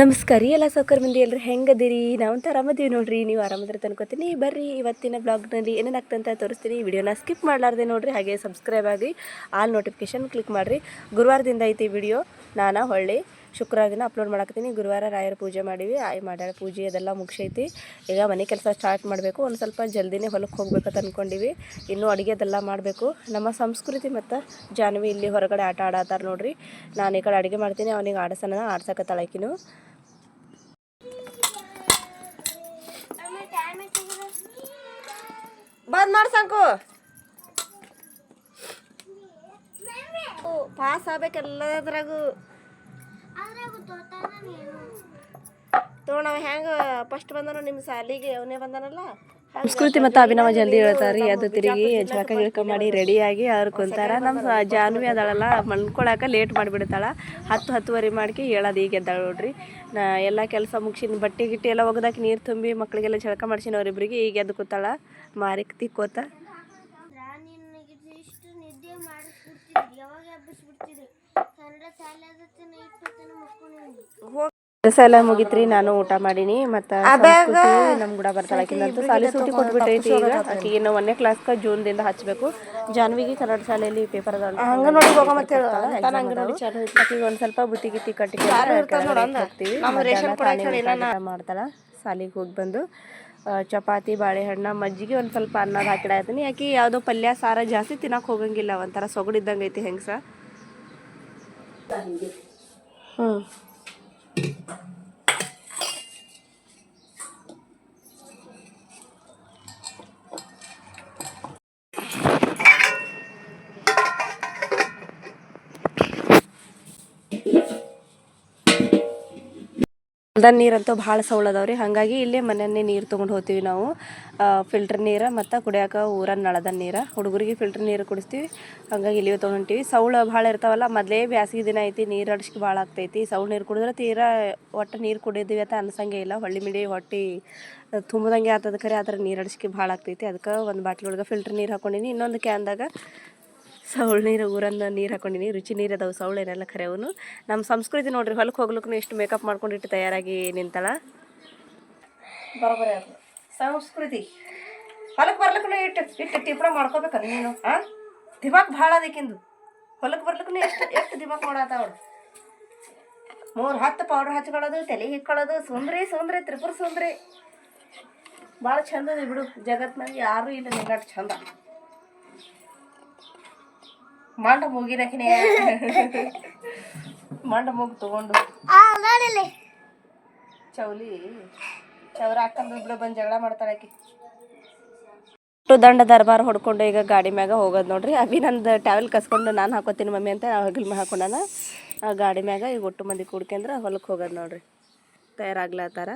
ನಮಸ್ಕಾರ ರೀ ಎಲ್ಲ ಸೌಕರ್ ಮಂದಿ ಎಲ್ಲರೂ ಹೆಂಗದಿರಿ ನಾವಂತ ಆರಾಮದೀವಿ ನೋಡ್ರಿ. ನೀವು ಆರಾಮದ್ರೆ ತನ್ಕೋತೀನಿ. ಬರ್ರಿ ಇವತ್ತಿನ ಬ್ಲಾಗ್ನಲ್ಲಿ ಏನೇನಾಗ್ತಂತ ತೋರಿಸ್ತೀನಿ. ವಿಡಿಯೋನ ಸ್ಕಿಪ್ ಮಾಡಲಾರ್ದೆ ನೋಡ್ರಿ. ಹಾಗೆ ಸಬ್ಸ್ಕ್ರೈಬ್ ಆಗಿ ಆಲ್ ನೋಟಿಫಿಕೇಶನ್ ಕ್ಲಿಕ್ ಮಾಡಿರಿ. ಗುರುವಾರದಿಂದ ಐತಿ ವಿಡಿಯೋ. ನಾನು ಹೊಳ್ಳಿ ಶುಕ್ರವಾರ ದಿನ ಅಪ್ಲೋಡ್ ಮಾಡಾಕತ್ತೀನಿ. ಗುರುವಾರ ರಾಯರ ಪೂಜೆ ಮಾಡೀವಿ. ಮಾಡ್ಯಾಳ ಪೂಜೆ ಅದೆಲ್ಲ ಮುಗಿಸೈತಿ. ಈಗ ಮನೆ ಕೆಲಸ ಸ್ಟಾರ್ಟ್ ಮಾಡಬೇಕು. ಒಂದು ಸ್ವಲ್ಪ ಜಲ್ದಿನೇ ಹೊಲಕ್ಕೆ ಹೋಗ್ಬೇಕಂತ ಅಂದ್ಕೊಂಡಿವಿ. ಇನ್ನೂ ಅಡುಗೆದೆಲ್ಲ ಮಾಡಬೇಕು. ನಮ್ಮ ಸಂಸ್ಕೃತಿ ಮತ್ತು ಜಾನ್ವಿ ಇಲ್ಲಿ ಹೊರಗಡೆ ಆಟ ಆಡತ್ತಾರ ನೋಡ್ರಿ. ನಾನು ಈ ಕಡೆ ಅಡುಗೆ ಮಾಡ್ತೀನಿ, ಅವನಿಗೆ ಆಡ್ಸಕತ್ತಾಳಕಿನು. ಬಂದ್ ಮಾಡಿ ಸಾಕು ಪಾಸ್ ಆಗ್ಬೇಕೆಲ್ಲದ್ರಾಗು ತೋಣ ಹೆಂಗ ಫಸ್ಟ್ ಬಂದನು ನಿಮ್ಮ ಸಾಲಿಗೆ ಅವನೇ ಬಂದನಲ್ಲ. ಸಂಸ್ಕೃತಿ ಮತ್ತು ಅಭಿನವ ಜಲ್ದಿ ಹೇಳ್ತಾರೆ. ಅದು ತಿರುಗಿ ಜಳಕ ಗಿಳಕ ಮಾಡಿ ರೆಡಿಯಾಗಿ ಅವ್ರು ಕುಂತಾರ. ನಮ್ಮ ಜಾನ್ವಿ ಅದಳಲ್ಲ ಮಲ್ಕೊಳಕ ಲೇಟ್ ಮಾಡಿಬಿಡ್ತಾಳ. 10-10:30 ಮಾಡ್ಕೆ ಹೇಳೋದು ಈಗ ಎದ್ದಾಳ ನೋಡ್ರಿ. ಎಲ್ಲ ಕೆಲಸ ಮುಗಿಸಿನ ಬಟ್ಟೆ ಗಿಟ್ಟೆ ಎಲ್ಲ ಒಗ್ದಾಕಿ ನೀರು ತುಂಬಿ ಮಕ್ಕಳಿಗೆಲ್ಲ ಜಳಕ ಮಾಡ್ಸಿನ ಅವರಿಬ್ರಿಗೆ ಈಗ ಎದ್ದು ಕೂತಾಳ ಮಾರಿಕ್ ತಿಕ್ಕೋತ. ಕೆಲಸ ಎಲ್ಲ ಮುಗಿತ್ರಿ. ನಾನು ಊಟ ಮಾಡೀನಿ. ಮತ್ತು ನಮ್ಮ ಕೂಡ ಬರ್ತಾಳಕಿಂತೂ ಸಾಲಿ ಸೂಟಿ ಕೊಟ್ಬಿಟ್ಟೈತಿ. ಈಗ ಆಕೆಗೆ ಇನ್ನು 1ನೇ ಕ್ಲಾಸ್ಗೆ ಜೂನ್ದಿಂದ ಹಚ್ಚಬೇಕು. ಜಾನ್ವಿಗೆ ಕನ್ನಡ ಶಾಲೆಯಲ್ಲಿ ಪೇಪರ್ ಅದಾವ. ಆಕೆಗೆ ಒಂದು ಸ್ವಲ್ಪ ಬುತ್ತಿ ಗಿತ್ತಿ ಕಟ್ಟಿ ಹೋಗ್ತೀವಿ. ಮಾಡ್ತಾಳ. ಸಾಲಿಗೆ ಹೋಗಿ ಬಂದು ಚಪಾತಿ ಬಾಳೆಹಣ್ಣು ಮಜ್ಜಿಗೆ ಒಂದು ಸ್ವಲ್ಪ ಅನ್ನದ ಹಾಕಿಡಾಯ್ತೀನಿ. ಆಕೆ ಯಾವುದೋ ಪಲ್ಯ ಸಾರ ಜಾಸ್ತಿ ತಿನ್ನಕ್ಕೆ ಹೋಗಂಗಿಲ್ಲ. ಒಂಥರ ಸೊಗಡಿದ್ದಂಗೆ ಐತಿ ಹೆಂಗ್ಸ. ಹೊಲ್ದಾನ ನೀರಂತೂ ಭಾಳ ಸೌಳದವ್ರಿ. ಹಾಗಾಗಿ ಇಲ್ಲೇ ಮನೆಯನ್ನೇ ನೀರು ತೊಗೊಂಡು ಹೋಗ್ತೀವಿ ನಾವು. ಫಿಲ್ಟರ್ ನೀರು ಮತ್ತು ಕುಡಿಯೋಕೆ ಊರನ್ನ ನಳದ ನೀರು. ಹುಡುಗರಿಗೆ ಫಿಲ್ಟರ್ ನೀರು ಕುಡಿಸ್ತೀವಿ. ಹಾಗಾಗಿ ಇಲ್ಲಿಯೇ ತೊಗೊಂತೀವಿ. ಸೌಳು ಭಾಳ ಇರ್ತಾವಲ್ಲ. ಮೊದಲೇ ಬ್ಯಾಸಿಗೆ ದಿನ ಐತಿ, ನೀರು ಅಡಿಸ್ಕೆ ಭಾಳ ಆಗ್ತೈತಿ. ಸೌಳು ನೀರು ಕುಡಿದ್ರೆ ತೀರಾ ಒಟ್ಟು ನೀರು ಕುಡಿದೀವಿ ಅಂತ ಅನ್ಸಂಗೆ ಇಲ್ಲ. ಹೊಳ್ಳಿ ಮಿಡಿ ಹೊಟ್ಟೆ ತುಂಬ್ದಂಗೆ ಆಗ್ತದೆ ಖರೆ. ಆದ್ರೆ ನೀರು ಅಡಿಸ್ಕೆ ಭಾಳ ಆಗ್ತೈತಿ. ಅದಕ್ಕೆ ಒಂದು ಬಾಟ್ಲಿ ಒಳಗೆ ಫಿಲ್ಟರ್ ನೀರು ಹಾಕೊಂಡಿನಿ. ಇನ್ನೊಂದು ಕ್ಯಾನ್ದಾಗ ಸೌಳು ನೀರು ಊರನ್ನ ನೀರು ಹಾಕೊಂಡಿನಿ. ರುಚಿ ನೀರು ಅದಾವೆ, ಸೌಳು ಏನೆಲ್ಲ ಖರೆ ಅವನು. ನಮ್ಮ ಸಂಸ್ಕೃತಿ ನೋಡ್ರಿ. ಹೊಲಕ್ಕೆ ಹೋಗ್ಲಿಕ್ಕೂ ಎಷ್ಟು ಮೇಕಪ್ ಮಾಡ್ಕೊಂಡಿಟ್ಟು ತಯಾರಾಗಿ ನಿಂತಾಳ. ಬರೋಬರಿ ಅದು ಸಂಸ್ಕೃತಿ. ಹೊಲಕ್ಕೆ ಬರ್ಲಿಕ್ಕೂ ಇಟ್ಟು ಟಿಪ್ಣ ಮಾಡ್ಕೋಬೇಕ ನೀನು. ದಿಮಾಕ್ ಭಾಳ ಅದಕ್ಕಿಂದು. ಹೊಲಕ್ಕೆ ಬರ್ಲಿಕ್ಕೂ ಎಷ್ಟು ದಿಮಾಕ್ ಮಾಡತ್ತಾವಳು. 3-10 ಪೌಡ್ರ್ ಹಚ್ಕೊಳ್ಳೋದು, ತಲೆ ಹಿಕ್ಕೊಳ್ಳೋದು. ಸುಂದ್ರಿ ತ್ರಿಪುರ ಸುಂದ್ರಿ. ಭಾಳ ಚಂದ ಅದ ಬಿಡು. ಜಗತ್ನಾಗ ಯಾರೂ ಇಲ್ಲ ನಿನ್ನಟ್ಟು ಚಂದ. ಮಂಡ ಮೂಗಿನಕಿನೇ ಮಂಡ ಮೂಗು ತಗೊಂಡು ಚೌರ ಹಾಕಂದು ಬಿಡು ಬಂದು ಜಗಳ ಮಾಡ್ತಾಳಾಕಿ. ದಂಡ ದರ್ಬಾರ್ ಹೊಡ್ಕೊಂಡು ಈಗ ಗಾಡಿ ಮ್ಯಾಗ ಹೋಗೋದು ನೋಡ್ರಿ. ಅಭಿ ನಂದು ಟ್ಯಾವೆಲ್ ಕಸ್ಕೊಂಡು ನಾನು ಹಾಕೋತೀನಿ ಮಮ್ಮಿ ಅಂತ ಹಗಲ್ ಮ್ಯಾಗ ಹಾಕೊಂಡಾನ. ಆ ಗಾಡಿ ಮ್ಯಾಗ ಈಗ ಒಟ್ಟು ಮಂದಿ ಕೂಡ್ಕೊಂಡ್ರೆ ಹೊಲಕ್ಕೆ ಹೋಗೋದು ನೋಡ್ರಿ. ತಯಾರಾಗ್ಲತ್ತಾರ.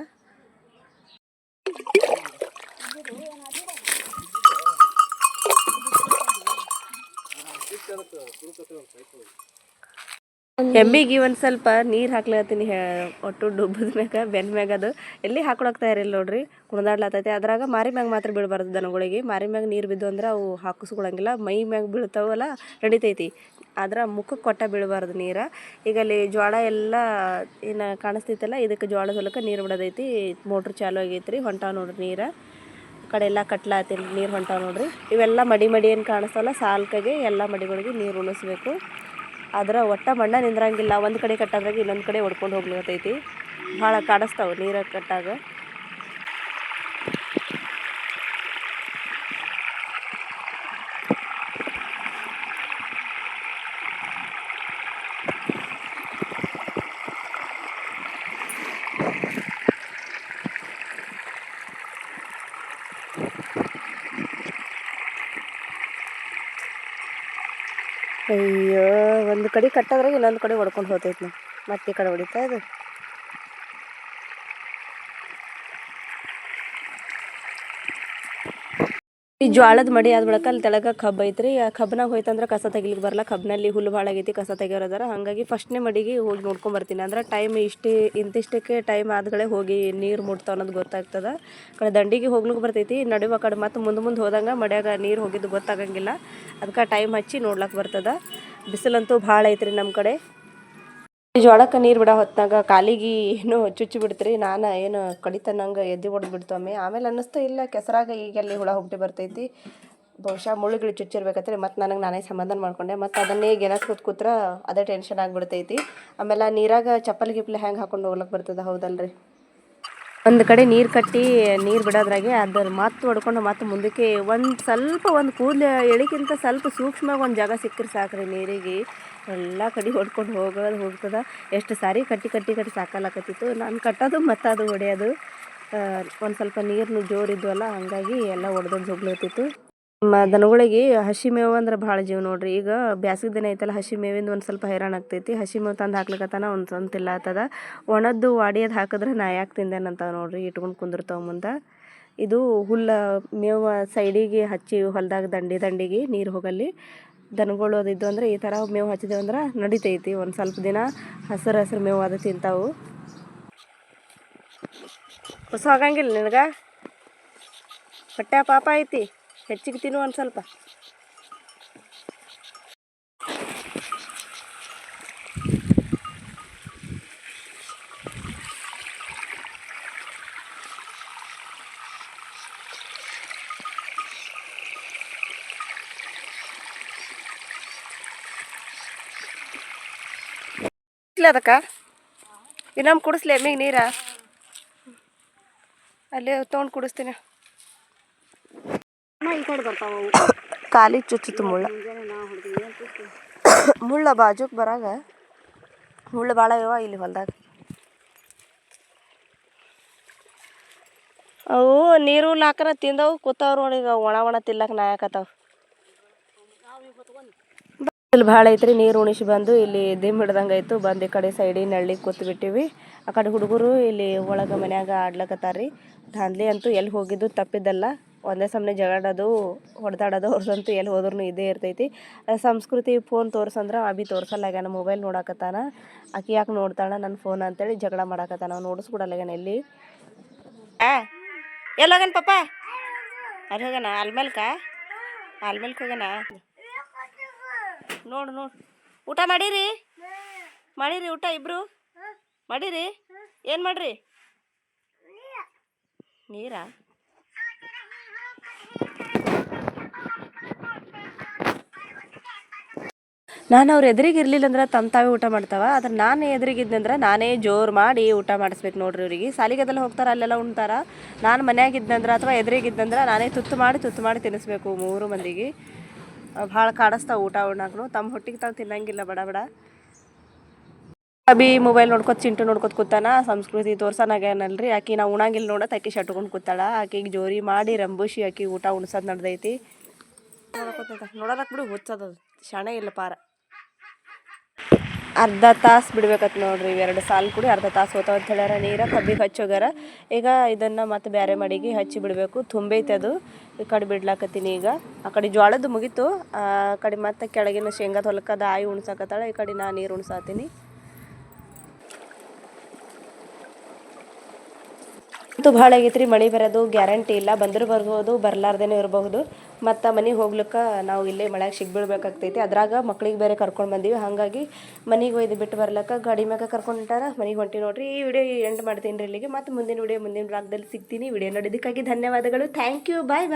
ಎಮ್ಮಿಗೆ ಒಂದು ಸ್ವಲ್ಪ ನೀರು ಹಾಕ್ಲತ್ತೀನಿ. ಒಟ್ಟು ಡುಬ್ಬದ ಮ್ಯಾಗ ಬೆನ್ನ ಮ್ಯಾಗ ಅದು ಎಲ್ಲಿ ಹಾಕೊಳಕ್ತಾ ಇರಲಿಲ್ಲ ನೋಡ್ರಿ. ಕುಣ್ದಾಡ್ಲತ್ತೈತಿ. ಅದ್ರಾಗ ಮಾರಿ ಮ್ಯಾಗ ಮಾತ್ರ ಬೀಳಬಾರ್ದು ದನಗಳಿಗೆ. ಮಾರಿ ಮ್ಯಾಗ ನೀರು ಬಿದ್ದು ಅಂದ್ರೆ ಅವು ಹಾಕಿಸ್ಕೊಳಂಗಿಲ್ಲ. ಮೈ ಮ್ಯಾಗ ಬೀಳ್ತಾವಲ್ಲ ನಡಿತೈತಿ. ಆದ್ರೆ ಮುಖಕ್ಕೆ ಕೊಟ್ಟ ಬೀಳಬಾರ್ದು ನೀರು. ಈಗ ಅಲ್ಲಿ ಜೋಳ ಎಲ್ಲ ಏನು ಕಾಣಿಸ್ತೈತಲ್ಲ, ಇದಕ್ಕೆ ಜೋಳದ ಹೊಲಕ್ಕೆ ನೀರು ಬಿಡೋದೈತಿ. ಮೋಟ್ರ್ ಚಾಲು ಆಗೈತ್ರಿ. ಹೊಂಟಾವ ನೋಡ್ರಿ ನೀರು. ಕಡೆ ಎಲ್ಲ ಕಟ್ಲಾತೀನಿ ನೀರು ಹೊಂಟಾವ ನೋಡ್ರಿ. ಇವೆಲ್ಲ ಮಡಿ ಏನು ಕಾಣಿಸ್ತವಲ್ಲ ಸಾಲ್ಕಾಗೆ ಎಲ್ಲ ಮಡಿಗಳಿಗೆ ನೀರು ಉಣಿಸ್ಬೇಕು. ಆದ್ರೆ ಒಟ್ಟ ಮಣ್ಣ ನಿಂದ್ರಂಗಿಲ್ಲ. ಒಂದು ಕಡೆ ಕಟ್ಟಾದ್ರಾಗ ಇನ್ನೊಂದು ಕಡೆ ಹೊಡ್ಕೊಂಡು ಹೋಗ್ಲಿಕತ್ತೈತಿ. ಭಾಳ ಕಾಡಿಸ್ತಾವೆ ನೀರು ಕಟ್ಟಾಗ. ಅಯ್ಯೋ, ಒಂದು ಕಡೆ ಕಟ್ಟೋದ್ರಾಗ ಇನ್ನೊಂದು ಕಡೆ ಹೊಡ್ಕೊಂಡು ಹೋಗ್ತೈತಿ. ಮತ್ತೆ ಈ ಕಡೆ ಹೊಡಿತಾ ಇದು. ಈ ಜೋಳದ ಮಡಿ ಆದ ಬಳಿಕ ಅಲ್ಲಿ ತೆಳಗ ಕಬ್ಬು ಐತ್ರಿ. ಆ ಕಬ್ಬನಾಗ ಹೋಯ್ತಂದ್ರೆ ಕಸ ತೆಗಿಲಿಕ್ಕೆ ಬರಲ್ಲ. ಕಬ್ಬಿನಲ್ಲಿ ಹುಲ್ಲು ಭಾಳ ಆಗೈತಿ, ಕಸ ತೆಗಿಯೋರದಾರ. ಹಾಗಾಗಿ ಫಸ್ಟ್ನೇ ಮಡಿಗೆ ಹೋಗಿ ನೋಡ್ಕೊಂಬರ್ತೀನಿ. ಅಂದ್ರೆ ಟೈಮ್ ಇಂತಿಷ್ಟಕ್ಕೆ ಟೈಮ್ ಆದ್ಗಳೇ ಹೋಗಿ ನೀರು ಮುಟ್ತಾವ ಅನ್ನೋದು ಗೊತ್ತಾಗ್ತದೆ. ಕಡೆ ದಂಡಿಗೆ ಹೋಗ್ಲಿಕ್ಕೆ ಬರ್ತೈತಿ. ನಡುವ ಕಡೆ ಮತ್ತು ಮುಂದೆ ಹೋದಂಗೆ ಮಡ್ಯಾಗ ನೀರು ಹೋಗಿದ್ದು ಗೊತ್ತಾಗಂಗಿಲ್ಲ. ಅದಕ್ಕೆ ಟೈಮ್ ಹಚ್ಚಿ ನೋಡ್ಲಿಕ್ಕೆ ಬರ್ತದೆ. ಬಿಸಿಲಂತೂ ಭಾಳ ಐತ್ರಿ ನಮ್ಮ ಕಡೆ. ಜೋಳಕ್ಕೆ ನೀರು ಬಿಡೋ ಹೊತ್ನಾಗ ಕಾಲಿಗೆ ಏನೋ ಚುಚ್ಚಿ ಬಿಡ್ತ್ರಿ. ನಾನು ಏನು ಕಡಿತನಂಗೆ ಎದ್ದು ಹೊಡೆದು ಬಿಡ್ತೊಮ್ಮೆ. ಆಮೇಲೆ ಅನ್ನಿಸ್ತು ಇಲ್ಲ ಕೆಸರಾಗ ಈಗೆಲ್ಲಿ ಹುಳ ಹುಟ್ಟಿ ಬರ್ತೈತಿ, ಬಹುಶಃ ಮುಳ್ಳುಗಳು ಚುಚ್ಚಿರ್ಬೇಕತ್ರಿ. ಮತ್ತು ನನಗೆ ನಾನೇ ಸಮಾಧಾನ ಮಾಡ್ಕೊಂಡೆ. ಮತ್ತು ಅದನ್ನೇ ಗೆನಸ್ಕೊತ್ ಕೂತ್ರೆ ಅದೇ ಟೆನ್ಷನ್ ಆಗಿಬಿಡ್ತೈತಿ. ಆಮೇಲೆ ನೀರಾಗ ಚಪ್ಪಲಿ ಗಿಪ್ಪಲಿ ಹೆಂಗೆ ಹಾಕೊಂಡು ಹೋಗ್ಲಕ್ಕೆ ಬರ್ತದೆ, ಹೌದಲ್ರಿ. ಒಂದು ಕಡೆ ನೀರು ಕಟ್ಟಿ ನೀರು ಬಿಡೋದ್ರಾಗೆ ಅದ್ರ ಮತ್ತೆ ಹೊಡ್ಕೊಂಡು ಮತ್ತೆ ಮುಂದಕ್ಕೆ ಒಂದು ಕೂದಲು ಎಳಿಕ್ಕಿಂತ ಸ್ವಲ್ಪ ಸೂಕ್ಷ್ಮವಾಗಿ ಒಂದು ಜಾಗ ಸಿಕ್ಕರೆ ಸಾಕ್ರಿ ನೀರಿಗೆ ಎಲ್ಲ ಕಡೆ ಹೊಡ್ಕೊಂಡು ಹೋಗ್ತದೆ. ಎಷ್ಟು ಸಾರಿ ಕಟ್ಟಿ ಕಟ್ಟಿ ಕಟ್ಟಿ ಸಾಕಾಲಕತ್ತಿತ್ತು. ನಾನು ಕಟ್ಟೋದು ಮತ್ತು ಅದು ಹೊಡೆಯೋದು. ಒಂದು ಸ್ವಲ್ಪ ನೀರು ಜೋರಿದ್ವಲ್ಲ, ಹಾಗಾಗಿ ಎಲ್ಲ ಒಡೆದೊಡ್ದು ಹೋಗ್ಲತ್ತಿತ್ತು. ದನಗಳಿಗೆ ಹಸಿ ಮೇವು ಅಂದ್ರೆ ಭಾಳ ಜೀವ ನೋಡ್ರಿ. ಈಗ ಬ್ಯಾಸಿಗೆ ದಿನ ಐತಲ್ಲ, ಹಸಿ ಮೇವಿಂದ ಒಂದು ಸ್ವಲ್ಪ ಹೈರಾಣ ಆಗ್ತೈತಿ. ಹಸಿ ಮೇವು ತಂದು ಹಾಕ್ಲಿಕ್ಕತ್ತಾನ ಒಂದು ಸ್ವಂತ ಇಲ್ಲ ಆತದ. ಒಣದ್ದು ವಾಡಿಯೋದು ಹಾಕಿದ್ರೆ ನಾ ಯಾಕೆ ತಿಂದೇನಂತಾವ ನೋಡ್ರಿ, ಇಟ್ಕೊಂಡು ಕುಂದಿರ್ತಾವ ಮುಂದೆ. ಇದು ಹುಲ್ಲು ಮೇವು ಸೈಡಿಗೆ ಹಚ್ಚಿ ಹೊಲದಾಗ ದಂಡಿಗೆ ನೀರು ಹೋಗಲ್ಲಿ ದನಗಳು ಅದಿದ್ದು ಅಂದ್ರೆ ಈ ಥರ ಮೇವು ಹಚ್ಚಿದೇವು ಅಂದ್ರೆ ನಡಿತೈತಿ. ಒಂದು ಸ್ವಲ್ಪ ದಿನ ಹಸಿರು ಮೇವು ಅದು ತಿಂತಾವು. ಹೊಸ ಆಗಂಗಿಲ್ಲ ನಿನಗೆ, ಹೊಟ್ಟೆ ಪಾಪ ಐತಿ, ಹೆಚ್ಚಿಗೆ ತಿನ್ನು ಒಂದು ಸ್ವಲ್ಪ. ಅದಕ್ಕೆ ಇನ್ನೊಮ್ಮೆ ಕುಡಿಸ್ಲಿ ಎಮ್ಮಿಗೆ ನೀರ, ಅಲ್ಲಿ ತೊಗೊಂಡು ಕುಡಿಸ್ತೀನಿ. ಖಾಲಿ ಚುಚ್ಚಿತು ಮುಳ್ಳ ಬಾಜುಕ್ ಬರಾಗ ಮುಳ್ಳು ಭಾಳ ಇವ ಇಲ್ಲಿ ಹೊಲ್ದಾಗ. ಅವು ನೀರು ಹಾಕರ ತಿಂದವು ಕೂತಾವ್ರು ನೋಡಿ. ಈಗ ಒಣ ತಿಲ್ಲಕ್ಕೆ ನಾಯಕತ್ತಾವ. ಇಲ್ಲಿ ಭಾಳ ಐತ್ರಿ. ನೀರು ಉಣಿಸಿ ಬಂದು ಇಲ್ಲಿ ದಿಮ್ ಹಿಡ್ದಂಗೆ ಆಯಿತು. ಬಂದು ಈ ಕಡೆ ಸೈಡಿಗೆ ನಳ್ಳಿಗೆ ಕೂತ್ ಬಿಟ್ಟಿವಿ. ಆ ಕಡೆ ಹುಡುಗರು ಇಲ್ಲಿ ಒಳಗೆ ಮನ್ಯಾಗ ಆಡ್ಲಕತ್ತಾರ್ರಿ. ಧಾಂದ್ಲಿ ಅಂತೂ ಎಲ್ಲಿ ಹೋಗಿದ್ದು ತಪ್ಪಿದ್ದಲ್ಲ. ಒಂದೇ ಸಮನೆ ಜಗಳಾಡೋದು ಹೊಡೆದಾಡೋದು ಅವ್ರದಂತೂ ಎಲ್ಲಿ ಹೋದ್ರೂ ಇದೇ ಇರ್ತೈತಿ. ಸಂಸ್ಕೃತಿ ಫೋನ್ ತೋರ್ಸಂದ್ರೆ ಅಭಿ ತೋರ್ಸಲ್ಲಾಗ್ಯಾನ, ಮೊಬೈಲ್ ನೋಡಕತ್ತಾನ. ಆಕಿ ಯಾಕೆ ನೋಡ್ತಾಳ ನನ್ನ ಫೋನ್ ಅಂತೇಳಿ ಜಗಳ ಮಾಡಕತ್ತಾನ. ನಾವು ನೋಡಿಸ್ಕೊಡಲ್ಲಾಗ್ಯಾನ. ಎಲ್ಲಿ ಹೋಗ್ಯಾನ ಪಾಪ? ಅಲ್ಲಿ ಹೋಗ್ಯಾನ ಆಲ್ಮೇಲ್ಕ ಹೋಗ್ಯಾನ. ನೋಡು ಊಟ ಮಾಡಿರಿ ಊಟ ಇಬ್ರು ಮಾಡಿರಿ? ಏನು ಮಾಡ್ರಿ? ನೀರಾ? ನಾನು ಅವ್ರು ಎದುರಿಗೆ ಇರಲಿಲ್ಲ ಅಂದ್ರೆ ತಾವೇ ಊಟ ಮಾಡ್ತಾವ. ಆದ್ರೆ ನಾನು ಎದುರಿಗಿದ್ನಂದ್ರೆ ನಾನೇ ಜೋರು ಮಾಡಿ ಊಟ ಮಾಡಿಸ್ಬೇಕು ನೋಡ್ರಿ. ಅವ್ರಿಗೆ ಸಾಲಿಗೆದೆಲ್ಲ ಹೋಗ್ತಾರೆ, ಅಲ್ಲೆಲ್ಲ ಉಣ್ತಾರೆ. ನಾನು ಮನ್ಯಾಗಿದ್ನಂದ್ರೆ ಅಥವಾ ಎದುರಿಗಿದ್ನಂದ್ರೆ ನಾನೇ ತುತ್ತು ಮಾಡಿ ತಿನ್ನಿಸ್ಬೇಕು 3 ಮಂದಿಗೆ. ಭಾಳ ಕಾಡಿಸ್ತಾವೆ ಊಟ ಉಣ್ಣಾಕನು. ತಮ್ಮ ಹೊಟ್ಟಿಗೆ ತಾವು ತಿನ್ನಂಗಿಲ್ಲ ಬಡ. ಅಭಿ ಮೊಬೈಲ್ ಚಿಂಟು ನೋಡ್ಕೊತ ಕೂತಾನ. ಸಂಸ್ಕೃತಿ ತೋರ್ಸನಾಗ್ಯಾನಲ್ರಿ. ಆಕಿ ನಾವು ಉಣಂಗಿಲ್ಲ ನೋಡತ್ ಆಕಿ ಶಟ್ಕೊಂಡು ಕೂತಾಳ. ಆಕಿಗೆ ಜೋರಿ ಮಾಡಿ ರಂಬುಷಿ ಆಕಿ ಊಟ ಉಣ್ಸೋದು ನಡ್ದೈತಿ. ನೋಡೋದಕ್ಕೆ ಬಿಡು ಹುಚ್ಚದ, ಶಾಣೆ ಇಲ್ಲ ಪಾರ. ಅರ್ಧ ತಾಸು ಬಿಡ್ಬೇಕತ್ ನೋಡ್ರಿ. 2 ಸಾಲು ಕೂಡಿ ಅರ್ಧ ತಾಸು ಹೋತಾವ ಅಂತ ಹೇಳ್ಯಾರ. ನೀರು ಕಬ್ಬಿಗೆ ಹಚ್ಚೋಗ್ಯಾರ. ಈಗ ಇದನ್ನು ಮತ್ತೆ ಬೇರೆ ಮಡಿಗೆ ಹಚ್ಚಿ ಬಿಡಬೇಕು. ತುಂಬೈತೆ ಅದು. ಈ ಕಡೆ ಬಿಡ್ಲಾಕತ್ತೀನಿ. ಈಗ ಆ ಕಡೆ ಜೋಳದ್ದು ಮುಗೀತು. ಆ ಕಡೆ ಮತ್ತೆ ಕೆಳಗಿನ ಶೇಂಗಾದ ಹೊಲಕ್ಕದ ಆಯಿ ಉಣ್ಸಾಕತ್ತಾಳ. ಈ ಕಡೆ ನಾ ನೀರು ಉಣ್ಸಾತೀನಿ. ಅಂತೂ ಭಾಳ ಆಗೈತ್ರಿ. ಮಳೆ ಬರೋದು ಗ್ಯಾರಂಟಿ ಇಲ್ಲ. ಬಂದರೂ ಬರ್ಬೋದು, ಬರ್ಲಾರ್ದೇನೂ ಇರಬಹುದು. ಮತ್ತು ಮನೆಗೆ ಹೋಗ್ಲಿಕ್ಕೆ ನಾವು ಇಲ್ಲೇ ಮಳೆಯಾಗ ಸಿಗ್ಬೀಳ್ಬೇಕಾಗ್ತೈತಿ. ಅದ್ರಾಗ ಮಕ್ಳಿಗೆ ಬೇರೆ ಕರ್ಕೊಂಡು ಬಂದೀವಿ. ಹಾಗಾಗಿ ಮನೆಗೆ ಒಯ್ದು ಬಿಟ್ಟು ಬರ್ಲಿಕ್ಕೆ ಗಾಡಿ ಮ್ಯಾಗ ಕರ್ಕೊಂಡು ಹೊಂಟಾರ. ಮನೆಗೆ ಹೊಂಟಿ ನೋಡ್ರಿ. ಈ ವಿಡಿಯೋ ಎಂಡ್ ಮಾಡ್ತೀನಿ ರೀ ಇಲ್ಲಿಗೆ. ಮತ್ತು ಮುಂದಿನ ವಿಡಿಯೋ ಮುಂದಿನ ಬ್ಲಾಗ್ದಲ್ಲಿ ಸಿಗ್ತೀನಿ. ವಿಡಿಯೋ ನೋಡಿದ್ದಕ್ಕಾಗಿ ಧನ್ಯವಾದಗಳು. Thank you. ಬಾಯ್.